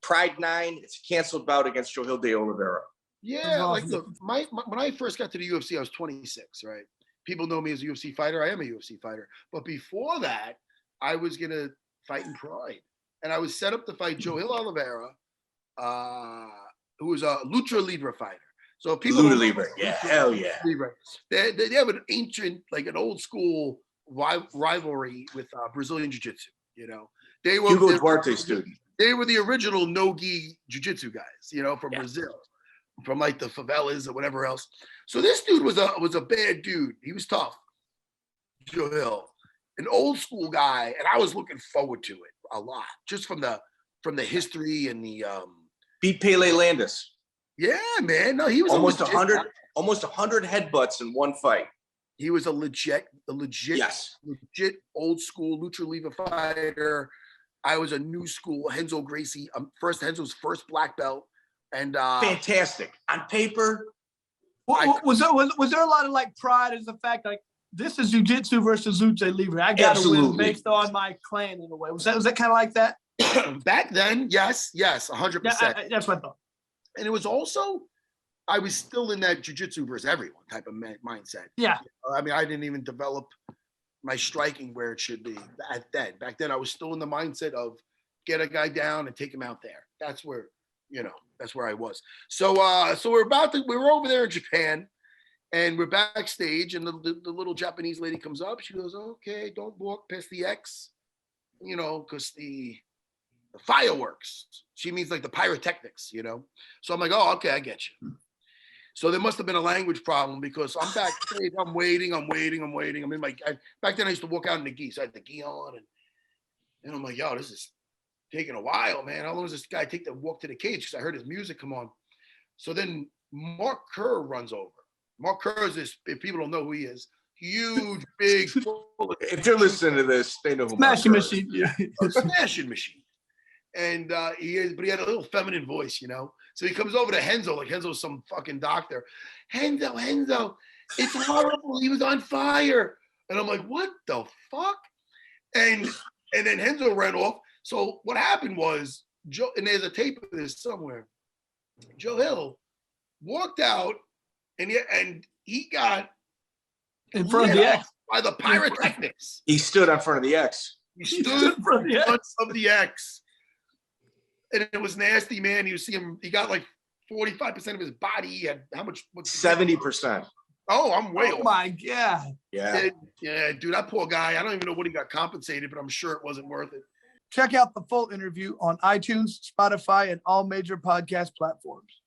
Pride 9. It's a canceled bout against Johil Deoliveira. Yeah, like look, my when I first got to the UFC, I was 26, right? People know me as a UFC fighter. I am a UFC fighter. But before that, I was gonna fight in Pride. And I was set up to fight Johil Deoliveira, who was a Lucha Libre fighter. So if people Lucha Libre, yeah, hell yeah. Libre, they have an ancient, like an old school rivalry with Brazilian Jiu-Jitsu, you know. Hugo Duarte student. They were the original no-gi jiu-jitsu guys, you know, from Brazil, from like the favelas or whatever else. So this dude was a bad dude. He was tough. Johil, an old school guy, and I was looking forward to it a lot, just from the history and the beat Pele Landis. Yeah, man. No, he was almost 100 headbutts in one fight. He was a legit old school Lucha Libre fighter. I was a new school Renzo Gracie, Renzo's first black belt, and fantastic on paper. Was there a lot of like pride as the fact like this is jiu-jitsu versus Lucha Libre? I got to win based on my clan in a way. Was that kind of like that? Back then? Yes, 100%. That's what I thought. And it was also, I was still in that jiu-jitsu versus everyone type of mindset. Yeah. I mean, I didn't even develop my striking where it should be back then I was still in the mindset of get a guy down and take him out there. That's where, that's where I was. So we're over there in Japan and we're backstage and the little Japanese lady comes up. She goes, okay, don't walk past the X, because the fireworks. She means like the pyrotechnics, So I'm like, oh, okay, I get you. So there must have been a language problem because I'm backstage, I'm waiting. I'm in back then I used to walk out in the gi. So I had the gi on and I'm like, yo, this is taking a while, man. How long does this guy take to walk to the cage? Because I heard his music come on. So then Mark Kerr runs over. Mark Kerr is this, if people don't know who he is, huge, big. If you're listening to this, they know who Smashing Machine. Yeah. Smashing Machine. And but he had a little feminine voice, So he comes over to Renzo, like Renzo's some fucking doctor. Renzo, it's horrible. He was on fire. And I'm like, what the fuck? And then Renzo ran off. So what happened was, and there's a tape of this somewhere. Johil walked out and he got in front of the X by the pyrotechnics. He stood in front of the X. He stood in front of the X. And it was nasty, man. You see him, he got like 45% of his body. He had how much? 70%. Oh, I'm way off. Oh my God. Yeah. Yeah, dude, that poor guy. I don't even know what he got compensated, but I'm sure it wasn't worth it. Check out the full interview on iTunes, Spotify, and all major podcast platforms.